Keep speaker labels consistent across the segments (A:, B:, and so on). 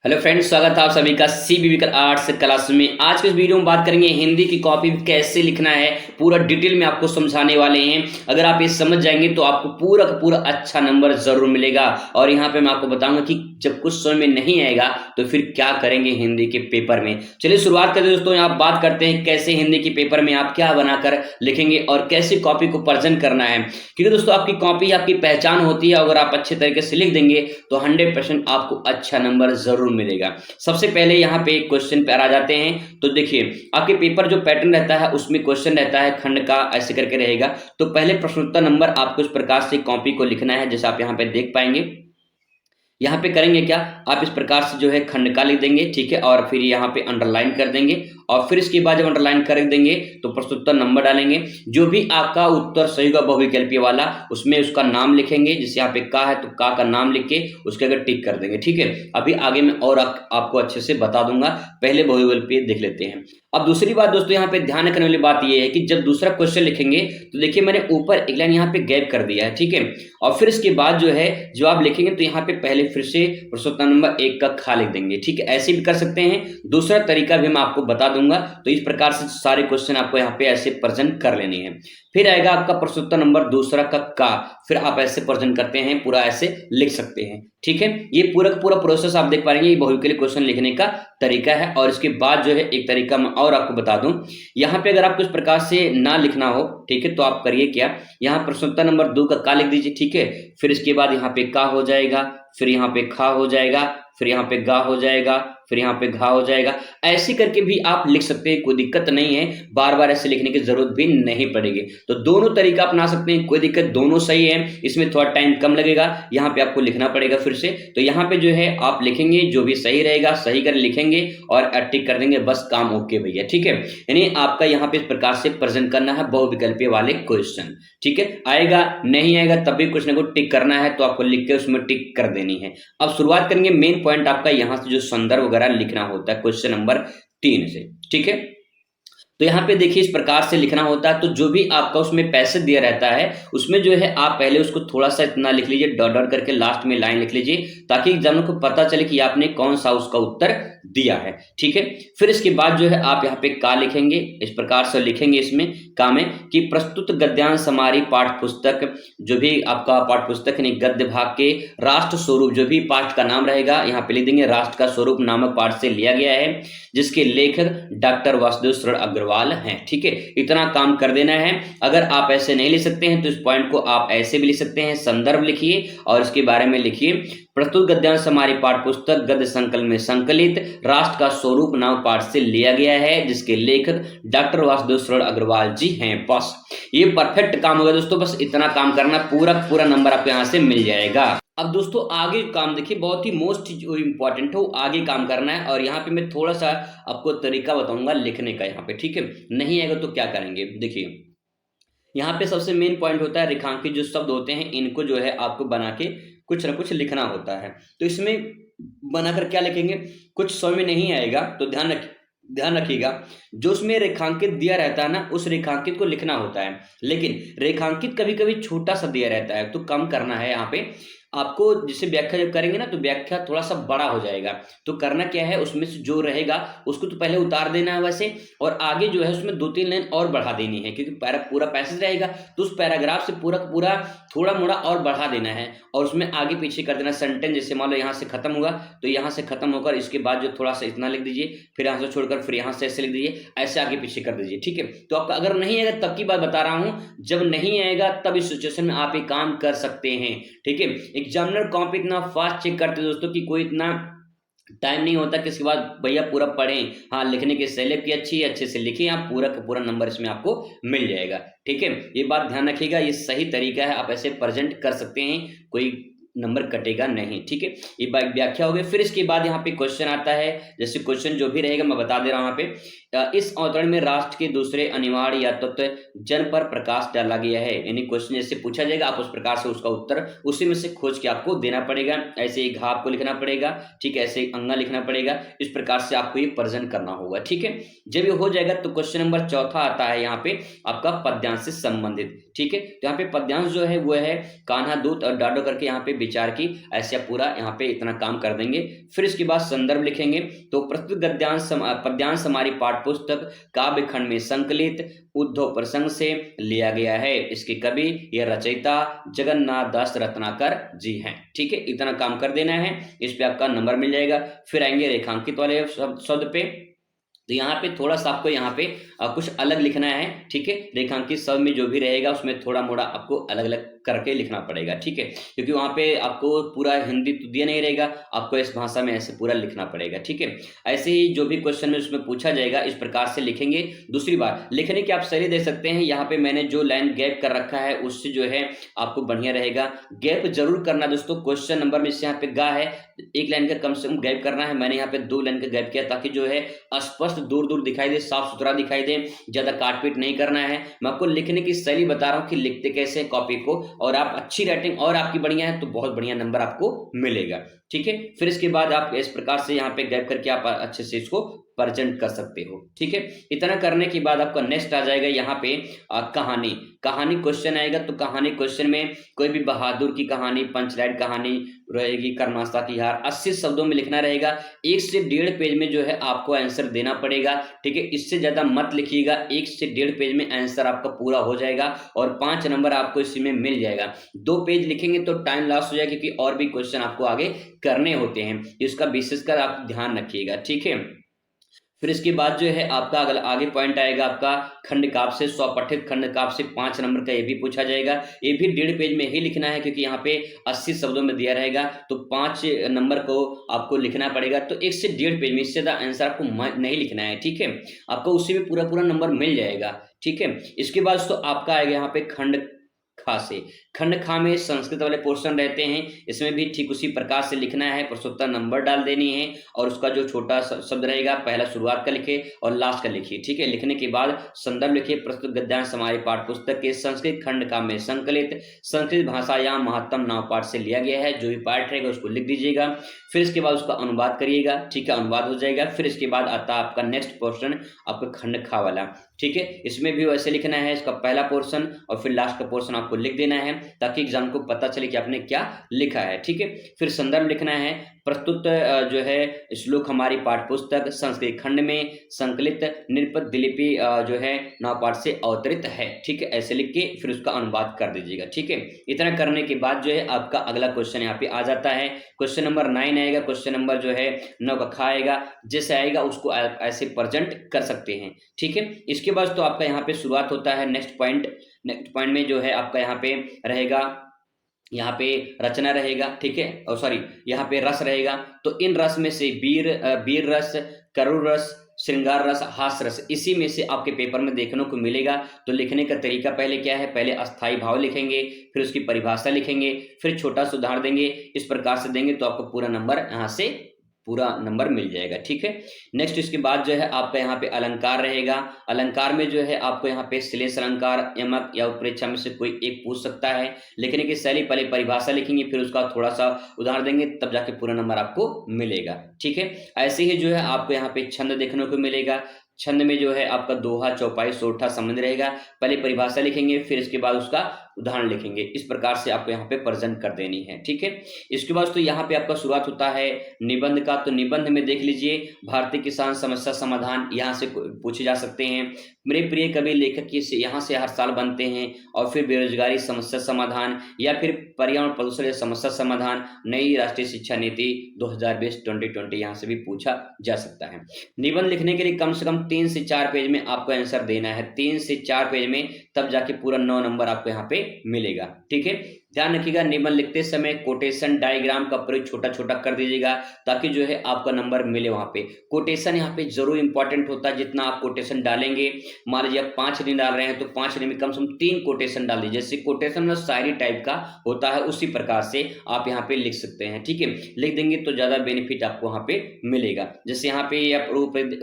A: Hello friends, स्वागत है आप सभी का सीबीवी कर आर्ट्स क्लास में। आज के इस वीडियो में बात करेंगे हिंदी की कॉपी कैसे लिखना है, पूरा डिटेल में आपको समझाने वाले हैं। अगर आप ये समझ जाएंगे तो आपको पूरा का पूरा अच्छा नंबर जरूर मिलेगा। और यहाँ पे मैं आपको बताऊंगा कि जब कुछ समझ में नहीं आएगा तो फिर क्या करेंगे हिंदी के पेपर में। चलिए शुरुआत करते हैं दोस्तों। यहाँ बात करते हैं कैसे हिंदी के पेपर में आप क्या बनाकर लिखेंगे और कैसे कॉपी को प्रेजेंट करना है। क्योंकि दोस्तों आपकी कॉपी आपकी पहचान होती है। अगर आप अच्छे तरीके से लिख देंगे तो 100% आपको अच्छा नंबर जरूर मिलेगा। सबसे पहले यहाँ पे एक क्वेश्चन पर आ जाते हैं। तो देखिए आपके पेपर जो पैटर्न रहता है उसमें क्वेश्चन रहता है खंड का, ऐसे करके रहेगा। तो पहले प्रश्नोत्तर नंबर आपको इस प्रकार से कॉपी को लिखना है, जैसे आप यहाँ पे देख पाएंगे। यहाँ पे करेंगे क्या, आप इस प्रकार से जो है खंड का लिख देंगे, ठीक है। और फिर यहाँ पे अंडरलाइन कर देंगे और फिर इसके बाद जब अंडरलाइन कर देंगे तो प्रश्नोत्तर नंबर डालेंगे। जो भी आपका उत्तर सही होगा बहुविकल्पीय वाला, उसमें उसका नाम लिखेंगे। जैसे यहाँ पे का है तो का नाम लिख के उसके अगर टिक कर देंगे, ठीक है। अभी आगे मैं और आपको अच्छे से बता दूंगा, पहले बहुविकल्पीय देख लेते हैं। अब दूसरी बात दोस्तों यहाँ पे ध्यान रखने वाली बात ये है कि जब दूसरा क्वेश्चन लिखेंगे तो देखिए मैंने ऊपर एक लाइन यहाँ पे गैप कर दिया है, ठीक है। और फिर इसके बाद जो है जवाब लिखेंगे तो यहाँ पे पहले फिर से प्रश्नोत्तर नंबर 1 का खा लिख देंगे, ठीक है। ऐसे भी कर सकते हैं, दूसरा तरीका भी मैं आपको बता दूंगा। तो इस प्रकार से सारे क्वेश्चन आपको यहाँ पे ऐसे प्रेजेंट कर लेने हैं। फिर आएगा आपका प्रश्नोत्तर नंबर दूसरा का, फिर आप ऐसे प्रेजेंट करते हैं, पूरा ऐसे लिख सकते हैं, ठीक है। ये पूरा का पूरा प्रोसेस आप देख पाएंगे, ये बहुविकल्पीय क्वेश्चन लिखने का तरीका है। और इसके बाद जो है एक तरीका मैं और आपको बता दूं, यहाँ पे अगर आपको इस प्रकार से ना लिखना हो, ठीक है, तो आप करिए क्या, यहाँ प्रश्नोत्तर नंबर 2 का लिख दीजिए, ठीक है। फिर इसके बाद यहाँ पे का हो जाएगा, फिर यहाँ पे खा हो जाएगा, फिर यहाँ पे गा हो जाएगा, फिर यहाँ पे घा हो जाएगा। ऐसे करके भी आप लिख सकते हैं, कोई दिक्कत नहीं है। बार बार ऐसे लिखने की जरूरत भी नहीं पड़ेगी। तो दोनों तरीका अपना सकते हैं, कोई दिक्कत, दोनों सही है। इसमें थोड़ा टाइम कम लगेगा, यहाँ पे आपको लिखना पड़ेगा फिर से। तो यहाँ पे जो है आप लिखेंगे, जो भी सही रहेगा सही कर लिखेंगे और टिक कर देंगे, बस काम ओके भैया, ठीक है। यानी आपका यहाँ पे इस प्रकार से प्रेजेंट करना है बहुविकल्पीय वाले क्वेश्चन, ठीक है। आएगा नहीं आएगा तब भी कुछ ना कुछ टिक करना है, तो आपको लिख के उसमें टिक कर देनी है। अब शुरुआत करेंगे मेन पॉइंट आपका यहाँ से जो संदर्भ वगैरह लिखना होता है क्वेश्चन नंबर 3 से, ठीक है। तो यहाँ पे देखिए इस प्रकार से लिखना होता है। तो जो भी आपका उसमें पैसेज दिया रहता है उसमें जो है आप पहले उसको थोड़ा सा इतना लिख लीजिए, डॉट डॉट करके लास्ट में लाइन लिख लीजिए, ताकि एग्जामिनर को पता चले कि आपने कौन सा उसका उत्तर दिया है, ठीक है। फिर इसके बाद जो है आप यहाँ पे का लिखेंगे, इस प्रकार से लिखेंगे इसमें का में कि प्रस्तुत गद्यांश हमारी पाठ्य पुस्तक, जो भी आपका पाठ्य पुस्तक यानी गद्य भाग के राष्ट्र स्वरूप, जो भी पाठ का नाम रहेगा यहाँ पे लिख देंगे, राष्ट्र का स्वरूप नामक पाठ से लिया गया है, जिसके लेखक डॉक्टर वासुदेव शरण अग्रवाल हैं, ठीक है। इतना काम कर देना है। अगर आप ऐसे नहीं लिख सकते हैं तो इस पॉइंट को आप ऐसे भी लिख सकते हैं, संदर्भ लिखिए और इसके बारे में लिखिए, प्रस्तुत गद्यांश हमारी पाठ्य पुस्तक गद्य संकलन में संकलित राष्ट्र का स्वरूप नाम पाठ से लिया गया है, जिसके लेखक डॉक्टर वासुदेव शरण अग्रवाल जी हैं। बस ये परफेक्ट काम होगा दोस्तों, बस इतना काम करना, पूरा नंबर आपको यहाँ से मिल जाएगा। अब दोस्तों आगे काम देखिए, बहुत ही मोस्ट इंपॉर्टेंट हो, आगे काम करना है। और यहाँ पे मैं थोड़ा सा आपको तरीका बताऊंगा लिखने का यहाँ पे, ठीक है। नहीं आएगा तो क्या करेंगे, देखिए यहाँ पे सबसे मेन पॉइंट होता है रेखांकित जो शब्द होते हैं, इनको जो है आपको बना के कुछ ना कुछ लिखना होता है। तो इसमें बनाकर क्या लिखेंगे, कुछ समझ में नहीं आएगा तो ध्यान रखिएगा, जो उसमें रेखांकित दिया रहता है ना, उस रेखांकित को लिखना होता है। लेकिन रेखांकित कभी कभी छोटा सा दिया रहता है, तो कम करना है यहाँ पे आपको। जिसे व्याख्या जब करेंगे ना तो व्याख्या थोड़ा सा बड़ा हो जाएगा। तो करना क्या है, उसमें से जो रहेगा उसको तो पहले उतार देना है वैसे, और आगे जो है उसमें 2-3 लाइन और बढ़ा देनी है, क्योंकि पूरा पैसेज रहेगा तो उस पैराग्राफ से पूरा थोड़ा मोड़ा और बढ़ा देना है। और उसमें आगे पीछे कर देना सेंटेंस, जैसे मान लो यहाँ से खत्म हुआ तो यहाँ से खत्म होकर इसके बाद जो थोड़ा सा इतना लिख दीजिए, फिर यहाँ से छोड़कर फिर यहाँ से ऐसे लिख दीजिए, ऐसे आगे पीछे कर दीजिए, ठीक है। तो आपका अगर नहीं आएगा तब की बात बता रहा हूँ, जब नहीं आएगा तब इस सिचुएशन में आप एक काम कर सकते हैं, ठीक है। एग्जामिनर कॉपी इतना फास्ट चेक करते हैं दोस्तों कि कोई इतना टाइम नहीं होता कि इसके बाद भैया पूरा पढ़ें। हाँ, लिखने की शैली की अच्छे से लिखिए, आप पूरा का पूरा नंबर इसमें आपको मिल जाएगा, ठीक है। ये बात ध्यान रखिएगा, ये सही तरीका है, आप ऐसे प्रेजेंट कर सकते हैं, कोई नंबर कटेगा नहीं, ठीक है। ये व्याख्या हो गई। फिर इसके बाद यहाँ पे क्वेश्चन आता है, जैसे क्वेश्चन जो भी रहेगा मैं बता दे रहा हूँ यहाँ पे। इस अवतरण में राष्ट्र के दूसरे अनिवार्य या तत्व जन पर प्रकाश डाला गया है, यानी क्वेश्चन जैसे पूछा जाएगा आप उस प्रकार से उसका उत्तर उसी में से खोज के आपको देना पड़ेगा। ऐसे ही घा आपको लिखना पड़ेगा, ठीक है, ऐसे अंगा लिखना पड़ेगा, इस प्रकार से आपको ये प्रेजेंट करना होगा, ठीक है। जब ये हो जाएगा तो क्वेश्चन नंबर 4 आता है यहाँ पे आपका पद्यांश से संबंधित, ठीक है। तो यहाँ पे पद्यांश जो है वो है कान्हा दूत और डाडो करके यहाँ पे विचार की, ऐसे आप पूरा यहाँ पे इतना काम कर देंगे। फिर इसके बाद संदर्भ लिखेंगे। तो प्रस्तुत गद्यांश पद्यांश हमारी पाठ्य पुस्तक काव्य खंड में संकलित उद्धव प्रसंग से लिया गया है। इसके कवि या रचयिता जगन्नाथ दास रत्नाकर जी हैं। ठीक है, इतना काम कर देना है, इस पे आपका नंबर मिल जाएगा। फिर आएंगे रेखांकित वाले शब्द पे। तो यहाँ पे थोड़ा सा आपको यहाँ पे कुछ अलग लिखना है। ठीक है, रेखांकित शब्द में जो भी रहेगा उसमें थोड़ा मोड़ा आपको अलग अलग करके लिखना पड़ेगा। ठीक है, क्योंकि वहाँ पे आपको पूरा हिंदी तो दिया नहीं रहेगा, आपको इस भाषा में ऐसे पूरा लिखना पड़ेगा। ठीक है, ऐसे ही जो भी क्वेश्चन में उसमें पूछा जाएगा इस प्रकार से लिखेंगे। दूसरी बात, लिखने की आप शैली दे सकते हैं। यहाँ पे मैंने जो लाइन गैप कर रखा है उससे जो है आपको बढ़िया रहेगा। गैप जरूर करना दोस्तों। क्वेश्चन नंबर में से यहाँ पे गा है, एक लाइन का कम से कम गैप करना है। मैंने यहाँ पे 2 लाइन का गैप किया ताकि जो है स्पष्ट दूर दूर दिखाई दे, साफ सुथरा दिखाई दे, ज्यादा काटपीट नहीं करना है। मैं आपको लिखने की शैली बता रहा हूँ कि लिखते कैसे हैं कॉपी को, और आप अच्छी राइटिंग और आपकी बढ़िया है तो बहुत बढ़िया नंबर आपको मिलेगा। ठीक है, फिर इसके बाद आप इस प्रकार से यहाँ पे गैप करके आप अच्छे से इसको प्रेजेंट कर सकते हो। ठीक है, इतना करने के बाद आपका नेक्स्ट आ जाएगा यहाँ पे कहानी। कहानी क्वेश्चन आएगा, तो कहानी क्वेश्चन में कोई भी बहादुर की कहानी, पंचलाइट कहानी रहेगी, कर्माशा की हार, 80 शब्दों में लिखना रहेगा। 1 से 1.5 पेज में जो है आपको आंसर देना पड़ेगा। ठीक है, इससे ज्यादा मत लिखिएगा, 1 से 1.5 पेज में आंसर आपका पूरा हो जाएगा और 5 नंबर आपको इसी में मिल जाएगा। 2 पेज लिखेंगे तो टाइम लॉस हो जाएगा, क्योंकि और भी क्वेश्चन आपको आगे करने होते हैं, इसका विशेषकर आप ध्यान रखिएगा। ठीक है, फिर इसके बाद जो है आपका अगला आगे पॉइंट आएगा आपका खंड काव्य से, स्वपठित खंड काव्य से 5 नंबर का ये भी पूछा जाएगा। ये भी 1.5 पेज में ही लिखना है, क्योंकि यहाँ पे 80 शब्दों में दिया रहेगा, तो 5 नंबर को आपको लिखना पड़ेगा। तो 1 से 1.5 पेज में, इससे ज्यादा आंसर आपको नहीं लिखना है। ठीक है, आपको उसी में पूरा पूरा नंबर मिल जाएगा। ठीक है, इसके बाद तो आपका आएगा यहाँ पे खंड खा से। खंड खा में संस्कृत वाले पोर्शन रहते हैं, इसमें भी ठीक उसी प्रकार से लिखना है, प्रश्नोत्तर नंबर डाल देनी है, और उसका जो छोटा शब्द रहेगा पहला शुरुआत का लिखे और लास्ट का लिखिए। ठीक है, लिखने के बाद संदर्भ लिखिए। प्रस्तुत गद्यांश हमारे पाठ्य पुस्तक के संस्कृत खंड का में संकलित संस्कृत भाषा या महत्तम नाव पाठ से लिया गया है। जो भी पाठ रहेगा उसको लिख दीजिएगा। फिर इसके बाद उसका अनुवाद करिएगा। ठीक है, अनुवाद हो जाएगा। फिर इसके बाद आता है आपका नेक्स्ट पोर्शन, आपका खंड खा वाला। ठीक है, इसमें भी वैसे लिखना है, इसका पहला पोर्शन और फिर लास्ट का पोर्शन आपको लिख देना है, ताकि एग्जाम को पता चले कि आपने क्या लिखा है। ठीक है, फिर संदर्भ लिखना है। प्रस्तुत जो है श्लोक हमारी पाठ्य पुस्तक संस्कृत खंड में संकलित निरपद दिलिपि जो है नावपाठ से अवतरित है। ठीक है, ऐसे लिख के फिर उसका अनुवाद कर दीजिएगा। ठीक है, इतना करने के बाद जो है आपका अगला क्वेश्चन यहाँ पे आ जाता है। क्वेश्चन नंबर 9 आएगा। क्वेश्चन नंबर जो है 9 का खा आएगा, जैसे आएगा उसको ऐसे प्रेजेंट कर सकते हैं। ठीक है, इसके बाद तो आपका यहाँ पे शुरुआत होता है नेक्स्ट पॉइंट। नेक्स्ट पॉइंट में जो है आपका यहाँ पे रहेगा, यहाँ पे रचना रहेगा। ठीक है, और सॉरी यहाँ पे रस रहेगा। तो इन रस में से वीर रस, करुण रस, श्रृंगार रस, हास्य रस, इसी में से आपके पेपर में देखने को मिलेगा। तो लिखने का तरीका पहले क्या है, पहले अस्थाई भाव लिखेंगे, फिर उसकी परिभाषा लिखेंगे, फिर छोटा सा उदाहरण देंगे। इस प्रकार से देंगे तो आपको पूरा नंबर यहाँ से पूरा नंबर मिल जाएगा। ठीक है, नेक्स्ट इसके बाद जो है आपका यहाँ पे अलंकार रहेगा। अलंकार में जो है आपको यहाँ पे श्लेष अलंकार, यमक या उत्प्रेक्षा में से कोई एक पूछ सकता है। लिखने की शैली पहले परिभाषा लिखेंगे, फिर उसका थोड़ा सा उदाहरण देंगे, तब जाके पूरा नंबर आपको मिलेगा। ठीक है, ऐसे ही जो है आपको यहाँ पे छंद देखने को मिलेगा। छंद में जो है आपका दोहा, चौपाई, सोठा संबंध रहेगा। पहले परिभाषा लिखेंगे, फिर इसके बाद उसका उदाहरण लिखेंगे। इस प्रकार से आपको यहाँ पे प्रेजेंट कर देनी है। ठीक है, इसके बाद तो यहाँ पे आपका शुरुआत होता है निबंध का। तो निबंध में देख लीजिए, भारतीय किसान समस्या समाधान यहाँ से पूछे जा सकते हैं। मेरे प्रिय कवि लेखक यहाँ से हर साल बनते हैं। और फिर बेरोजगारी समस्या समाधान, या फिर पर्यावरण प्रदूषण समस्या समाधान, नई राष्ट्रीय शिक्षा नीति 2020-2020 यहाँ से भी पूछा जा सकता है। निबंध लिखने के लिए कम से कम 3 से 4 पेज में आपको आंसर देना है। 3 से 4 पेज में, तब जाके पूरा 9 नंबर आपको यहाँ पे मिलेगा। ठीक है, ध्यान रखिएगा निबंध लिखते समय कोटेशन डायग्राम का प्रयोग छोटा छोटा कर दीजिएगा, ताकि जो है आपका नंबर मिले। वहां पे कोटेशन यहाँ पे जरूर इंपॉर्टेंट होता है। जितना आप कोटेशन डालेंगे, मान लीजिए आप 5 दिन डाल रहे हैं तो 5 दिन में कम से कम 3 कोटेशन डाल दीजिए। जैसे कोटेशन में शायरी टाइप का होता है, उसी प्रकार से आप यहाँ पे लिख सकते हैं। ठीक है, लिख देंगे तो ज्यादा बेनिफिट आपको वहां पे मिलेगा। जैसे यहाँ पे आप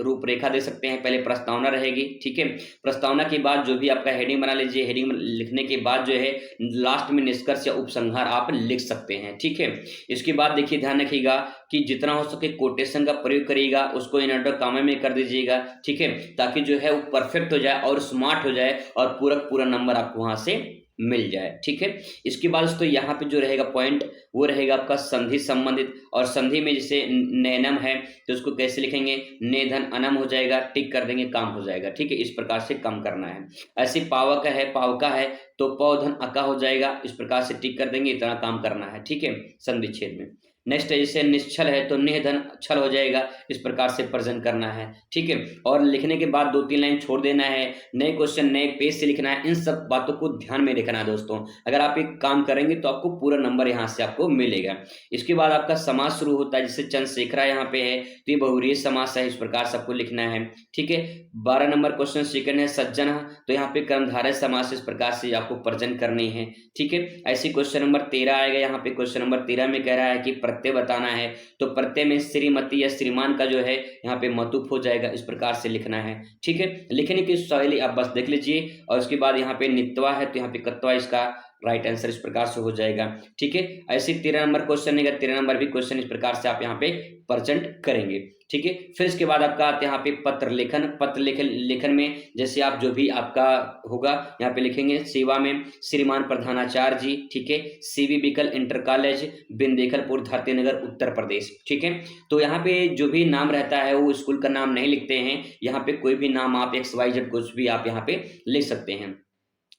A: रूपरेखा दे सकते हैं। पहले प्रस्तावना रहेगी। ठीक है, प्रस्तावना के बाद जो भी आपका हेडिंग बना लीजिए। हेडिंग लिखने के बाद जो है लास्ट में निष्कर्ष या उपसंहार आप लिख सकते हैं। ठीक है, इसके बाद देखिए ध्यान रखिएगा कि जितना हो सके कोटेशन का प्रयोग करिएगा, उसको इनवर्टेड कॉमा में कर दीजिएगा। ठीक है, ताकि जो है वो परफेक्ट हो जाए और स्मार्ट हो जाए और पूरा नंबर आपको वहां से मिल जाए। ठीक है, इसके बाद दोस्तों यहाँ पे जो रहेगा पॉइंट वो रहेगा आपका संधि संबंधित, और संधि में जैसे नैनम है तो उसको कैसे लिखेंगे, ने धन अनम हो जाएगा, टिक कर देंगे, काम हो जाएगा। ठीक है, इस प्रकार से काम करना है। ऐसे पावक है, पावका है तो पौधन अका हो जाएगा, इस प्रकार से टिक कर देंगे, इतना काम करना है। ठीक है, संधि छेद में। नेक्स्ट है जैसे निश्चल है तो निह धन छल हो जाएगा, इस प्रकार से प्रेजेंट करना है। ठीक है, और लिखने के बाद 2-3 लाइन छोड़ देना है, नए क्वेश्चन नए पेज से लिखना है। इन सब बातों को ध्यान में रखना है दोस्तों। अगर आप एक काम करेंगे तो आपको पूरा नंबर यहाँ से आपको मिलेगा। इसके बाद आपका समास शुरू होता है, जैसे चंद्रशेखरा यहाँ पे है तो ये बहुव्रीहि समास है, इस प्रकार सबको लिखना है। ठीक है, 12 नंबर क्वेश्चन सेकंड है सज्जन, तो यहाँ पे कर्मधारय समास, इस प्रकार से आपको प्रेजेंट करनी है। ठीक है, ऐसी क्वेश्चन नंबर 13 आएगा। यहाँ पे क्वेश्चन नंबर 13 में कह रहा है कि प्रत्यय बताना है, तो प्रत्यय में श्रीमती या श्रीमान का जो है यहाँ पे मतुप हो जाएगा, इस प्रकार से लिखना है। ठीक है, लिखने की शैली आप बस देख लीजिए। और उसके बाद यहाँ पे नित्वा है तो यहाँ पे कत्वा इसका राइट आंसर इस प्रकार से हो जाएगा। ठीक है, ऐसे 13 नंबर क्वेश्चन है, 13 नंबर भी क्वेश्चन इस प्रकार से आप यहाँ पे प्रेजेंट करेंगे। ठीक है, फिर इसके बाद आपका यहाँ पे पत्र लेखन। पत्र लेखन में जैसे आप जो भी आपका होगा यहाँ पे लिखेंगे, सेवा में श्रीमान प्रधानाचार्य जी। ठीक है, सीवी बिकल इंटर कॉलेज बिंदेखलपुर धारतीनगर उत्तर प्रदेश। ठीक है, तो यहाँ पे जो भी नाम रहता है वो स्कूल का नाम नहीं लिखते हैं, यहाँ पे कोई भी नाम आप XYZ कुछ भी आप यहाँ पे लिख सकते हैं।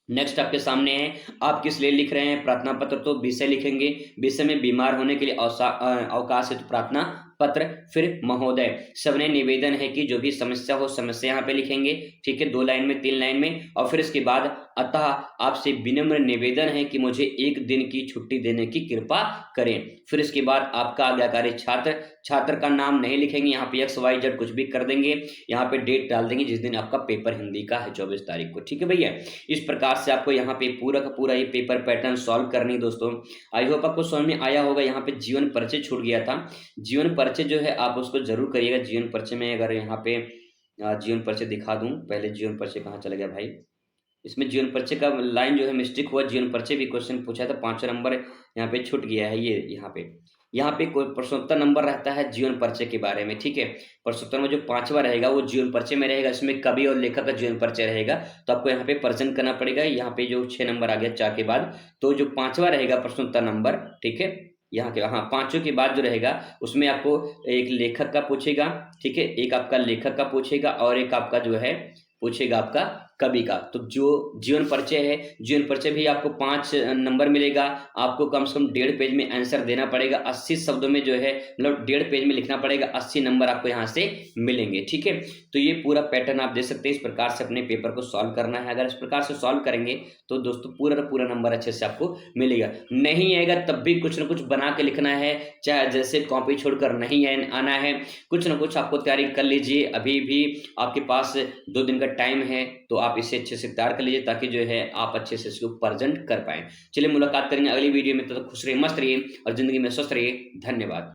A: नेक्स्ट आपके सामने है, आप किस लिए लिख रहे हैं प्रार्थना पत्र, तो विषय लिखेंगे, विषय में बीमार होने के लिए अवकाश है तो प्रार्थना पत्र। फिर महोदय, सबने निवेदन है कि जो भी समस्या हो समस्या यहाँ पे लिखेंगे। ठीक है, 2 लाइन में 3 लाइन में। और फिर इसके बाद अतः आपसे विनम्र निवेदन है कि मुझे 1 दिन की छुट्टी देने की कृपा करें। फिर इसके बाद आपका आज्ञाकारी छात्र, छात्र का नाम नहीं लिखेंगे, यहाँ पे XYZ कुछ भी कर देंगे, यहाँ पे डेट डाल देंगे जिस दिन आपका पेपर हिंदी का है 24 तारीख को। ठीक है भैया, इस प्रकार से आपको यहाँ पे पूरा का पूरा ये पेपर पैटर्न सॉल्व करनी है दोस्तों। आई होप आपको समझ में आया होगा। यहाँ पे जीवन परिचय छूट गया था, जीवन परिचय जो है आप उसको जरूर करिएगा। जीवन परिचय में अगर यहाँ पे जीवन परिचय दिखा दूं, पहले जीवन परिचय कहाँ चला गया भाई, इसमें जीवन परिचय का लाइन जो है मिस्टेक हुआ, जीवन परिचय भी क्वेश्चन पूछा था, 5वां नंबर यहाँ पे छूट गया है। ये यहाँ पे कोई प्रश्नोत्तर नंबर रहता है जीवन परिचय के बारे में। ठीक है, प्रश्नोत्तर में जो 5वां रहेगा वो जीवन परिचय में रहेगा, इसमें कवि और लेखक का जीवन परिचय रहेगा, तो आपको यहाँ पे प्रेजेंट करना पड़ेगा। यहाँ पे जो 6 नंबर आ गया 4 के बाद, तो जो 5वां रहेगा प्रश्नोत्तर नंबर, ठीक है, यहाँ के 5 के बाद जो रहेगा उसमें आपको एक लेखक का पूछेगा। ठीक है, एक आपका लेखक का पूछेगा और एक आपका जो है पूछेगा आपका कवि का। तो जो जीवन परिचय है, जीवन परिचय भी आपको 5 नंबर मिलेगा। आपको कम से कम 1.5 पेज में आंसर देना पड़ेगा, 80 शब्दों में जो है मतलब 1.5 पेज में लिखना पड़ेगा, 80 नंबर आपको यहाँ से मिलेंगे। ठीक है, तो ये पूरा पैटर्न आप दे सकते हैं, इस प्रकार से अपने पेपर को सॉल्व करना है। अगर इस प्रकार से सॉल्व करेंगे तो दोस्तों पूरा नंबर अच्छे से आपको मिलेगा। नहीं आएगा तब भी कुछ ना कुछ बना के लिखना है, चाहे जैसे कॉपी छोड़कर नहीं आना है, कुछ ना कुछ आपको तैयारी कर लीजिए। अभी भी आपके पास 2 दिन का टाइम है, तो आप इसे अच्छे से तैयार कर लीजिए ताकि जो है आप अच्छे से इसको प्रेजेंट कर पाए। चलिए मुलाकात करेंगे अगली वीडियो में, तब तक खुश रहिए, मस्त रहिए और जिंदगी में स्वस्थ रहिए। धन्यवाद।